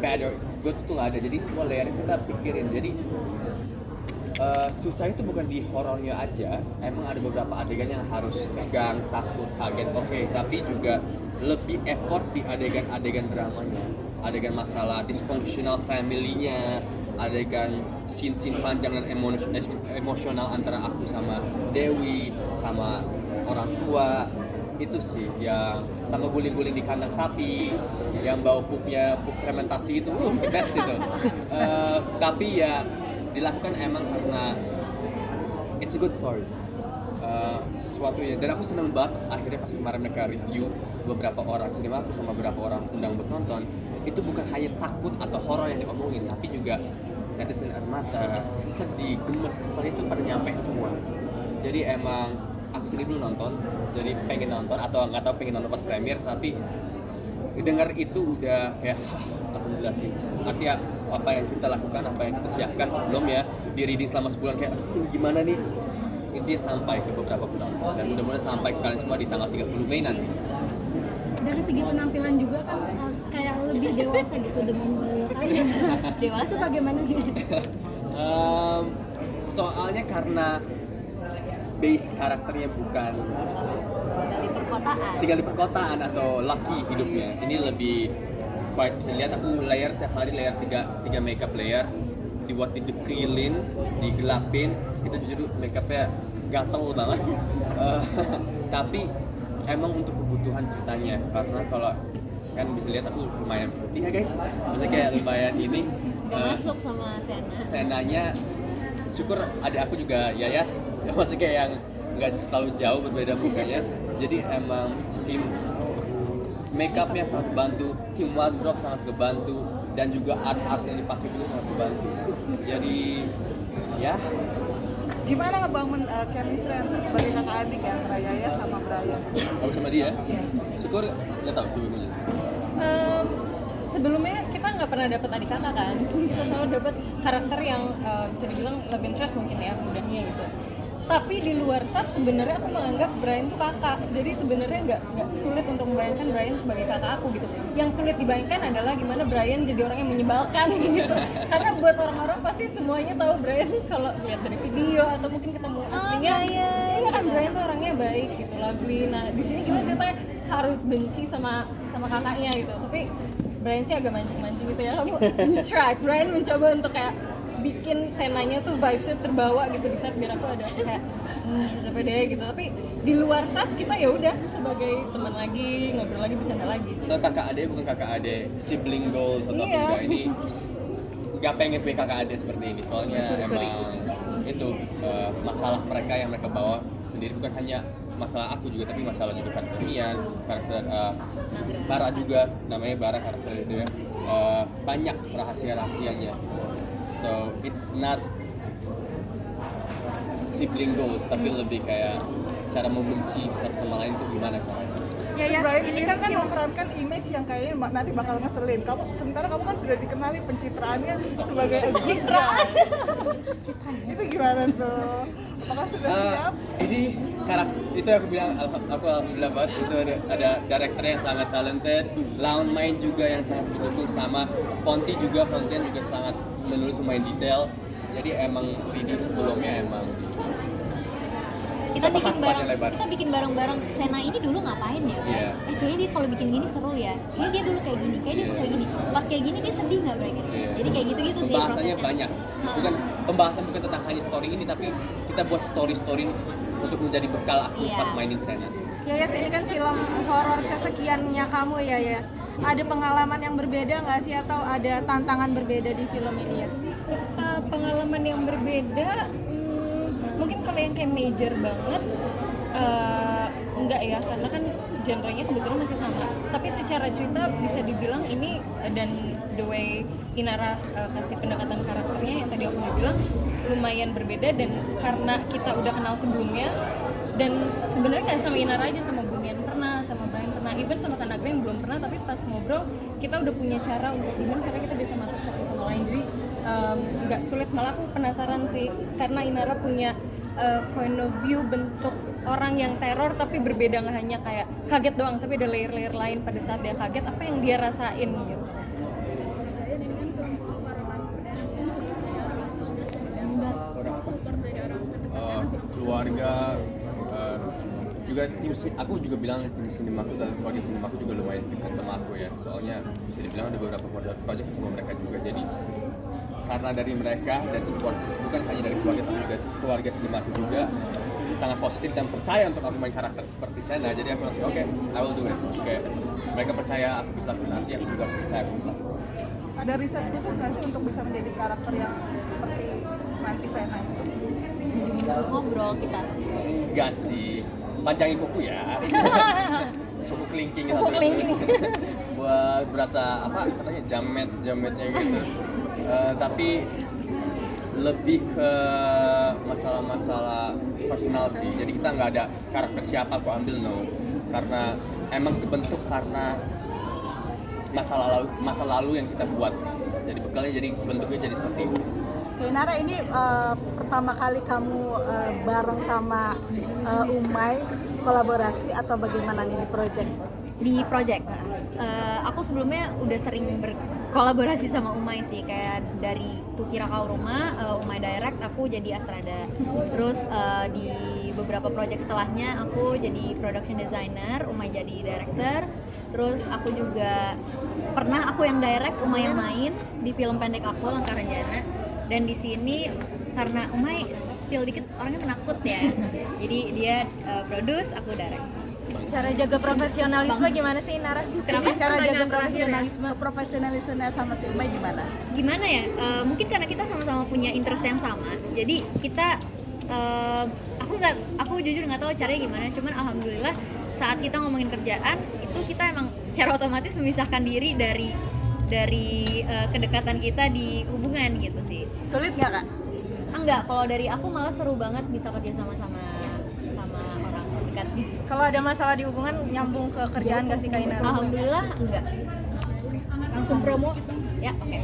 bad or good tuh nggak ada. Jadi semua layer kita pikirin. Jadi susah itu bukan di horornya aja. Emang ada beberapa adegan yang harus tegang, takut, kaget, oke. Tapi juga lebih effort di adegan-adegan dramanya. Adegan masalah dysfunctional family-nya, adegan scene-scene panjang dan emosional antara aku sama Dewi, sama orang tua. Itu sih yang sama guling-guling di kandang sapi, yang bau pupnya, pup fermentasi itu, the best itu. Tapi ya dilakukan emang karena it's a good story. Sesuatu ya, dan aku senang banget pas kemarin mereka review beberapa orang sinema, aku sama beberapa orang undang buat nonton, itu bukan hanya takut atau horor yang diomongin, tapi juga netizen air mata, sedih, gemes, kesel itu pada nyampe semua. Jadi emang aku sendiri dulu nonton, jadi pengen nonton atau nggak tahu pengen nonton pas premier, tapi dengar itu udah kayak alhamdulillah sih. Artinya apa yang kita lakukan, apa yang kita siapkan sebelum ya di reading selama sebulan kayak aduh gimana nih, intinya sampai ke beberapa penonton dan mudah-mudahan sampai ke kalian semua di tanggal 30 Mei nanti. Dari segi penampilan juga kan kayak lebih dewasa gitu dengan dewasa. Itu bagaimana sih? Soalnya karena base karakternya bukan tinggal di perkotaan atau lucky hidupnya. Ini lebih quite, bisa lihat aku layer setiap hari, layer 3 makeup layer, dibuat didekilin, digelapin, itu jujur makeupnya gatel banget. Tapi emang untuk kebutuhan ceritanya, karena kalau kan bisa lihat aku lumayan putih ya guys, maksudnya kayak lumayan ini masuk sama senanya. Syukur adik aku juga Yayas, maksudnya kayak yang nggak terlalu jauh berbeda mukanya. Jadi emang tim makeupnya sangat kebantu, tim wardrobe sangat kebantu, dan juga art yang dipakai juga sangat kebantu. Jadi ya. Gimana ngebangun chemistry sebagai kakak adik ya antara Yaya sama Brian? Aku sama dia, syukur nggak tahu coba gimana. Sebelumnya kita nggak pernah dapat adik kakak kan, kita selalu dapat karakter yang bisa dibilang love interest mungkin ya mudahnya gitu. Tapi di luar set sebenarnya aku menganggap Brian tuh kakak, jadi sebenarnya nggak sulit untuk membayangkan Brian sebagai kakak aku gitu. Yang sulit dibayangkan adalah gimana Brian jadi orang yang menyebalkan gitu. Karena buat orang-orang pasti semuanya tahu Brian kalau lihat dari video atau mungkin ketemu aslinya, iya kan Brian tuh orangnya baik gitu, lovely. Nah di sini gimana ceritanya harus benci sama kakaknya gitu, tapi Brian sih agak mancing-mancing gitu ya. Kamu try, Brian mencoba untuk kayak bikin senanya tuh vibes-nya terbawa gitu di set biar aku ada kayak capek deh gitu. Tapi di luar set kita ya udah sebagai teman lagi, ngobrol lagi, bercanda lagi. So kakak adik bukan kakak adik sibling goals atau enggak, ini nggak pengen punya kakak adik seperti ini. Soalnya emang itu masalah mereka yang mereka bawa sendiri, bukan hanya masalah aku juga, tapi masalah juga karakter Mian, karakter Bara juga, namanya Bara karakter itu ya, banyak rahasia-rahasianya. So it's not sibling goals, tapi lebih kayak cara membenci satu sama lain itu gimana caranya. Ya, Brian ini kan memerankan image yang kayaknya nanti bakal ngeselin. Sementara kamu kan sudah dikenali pencitraannya sebagai pencitraan. Itu gimana tuh? Apakah sudah siap? Ini karakter itu aku bilang, aku alhamdulillah banget itu ada director yang sangat talented, lawan main juga yang sangat mendukung, sama Fonty juga sangat menulis lumayan detail. Jadi emang ini sebelumnya emang kita bikin bareng-bareng Sena ini dulu ngapain ya? Yeah. Kayaknya dia kalau bikin gini seru ya. Kayaknya dia dulu kayak gini, kayaknya dia dulu kayak gini. Pas kayak gini dia sedih nggak mereka? Yeah. Jadi kayak gitu-gitu sih pembahasannya prosesnya. banyak. Pembahasan bukan tentang hanya story ini, tapi kita buat story untuk menjadi bekal aku pas mainin Sena. Yayas, ini kan film horor kesekiannya kamu ya, Yas. Ada pengalaman yang berbeda nggak sih, atau ada tantangan berbeda di film ini, Yas? Pengalaman yang berbeda, mungkin kalau yang kayak major banget enggak ya, karena kan genre-nya kebetulan masih sama. Tapi secara cerita bisa dibilang ini dan the way Inara kasih pendekatan karakternya yang tadi aku udah bilang lumayan berbeda, dan karena kita udah kenal sebelumnya. Dan sebenarnya nggak sama Inara aja, sama Bunian pernah, sama Brian pernah, even sama Kanagra yang belum pernah, tapi pas ngobrol kita udah punya cara untuk gimana cara kita bisa masuk satu sama lain. Jadi nggak sulit, malah aku penasaran sih karena Inara punya point of view bentuk orang yang teror tapi berbeda, nggak hanya kayak kaget doang, tapi ada layer-layer lain pada saat dia kaget, apa yang dia rasain gitu. Keluarga, juga aku juga bilang tim sinemaku dan keluarga sinemaku juga lumayan dekat sama aku ya, soalnya bisa dibilang ada beberapa project sama mereka juga, jadi karena dari mereka dan support bukan hanya dari keluarga tapi juga keluarga sinemaku juga sangat positif dan percaya untuk aku main karakter seperti Sena, jadi aku langsung oke, I will do it. Terus kayak mereka percaya aku bisa lakukan, artinya aku juga harus percaya aku bisa lakukan. Ada riset khusus nggak sih untuk bisa menjadi karakter yang seperti nanti Sena itu? Ngobrol kita. Enggak sih, panjangin kuku ya. Kuku kelingking Kuku kelingking. buat berasa apa katanya jametnya gitu. Tapi lebih ke masalah-masalah personal sih. Jadi kita nggak ada karakter siapa aku ambil, no. Karena emang kebentuk karena masa lalu yang kita buat. Jadi bekalnya jadi bentuknya jadi seperti itu. Oke, Nara, ini pertama kali kamu bareng sama Umay kolaborasi atau bagaimana nih di project? Di project. Aku sebelumnya udah sering berkolaborasi sama Umay sih, kayak dari Tukira Kau Rumah, Umay direct, aku jadi Astrada. Terus di beberapa project setelahnya aku jadi production designer, Umay jadi director. Terus aku juga pernah aku yang direct, Umay yang main di film pendek aku Langkah Renjana. Dan di sini karena Umay spill dikit orangnya penakut ya, jadi dia produce, aku direct. Cara jaga profesionalisme gimana sih, Nara? Kenapa? Cara jaga Profesionalisme. profesionalisme sama si Umay gimana? Gimana ya? Mungkin karena kita sama-sama punya interest yang sama, jadi kita aku jujur nggak tahu caranya gimana. Cuman alhamdulillah saat kita ngomongin kerjaan itu kita emang secara otomatis memisahkan diri dari kedekatan kita di hubungan gitu sih. Sulit nggak, Kak? Enggak, kalau dari aku malah seru banget bisa kerja sama orang terdekat. Kalau ada masalah di hubungan nyambung ke kerjaan nggak sih, Kak Nara? Alhamdulillah enggak sih. Langsung promo. Ya, oke.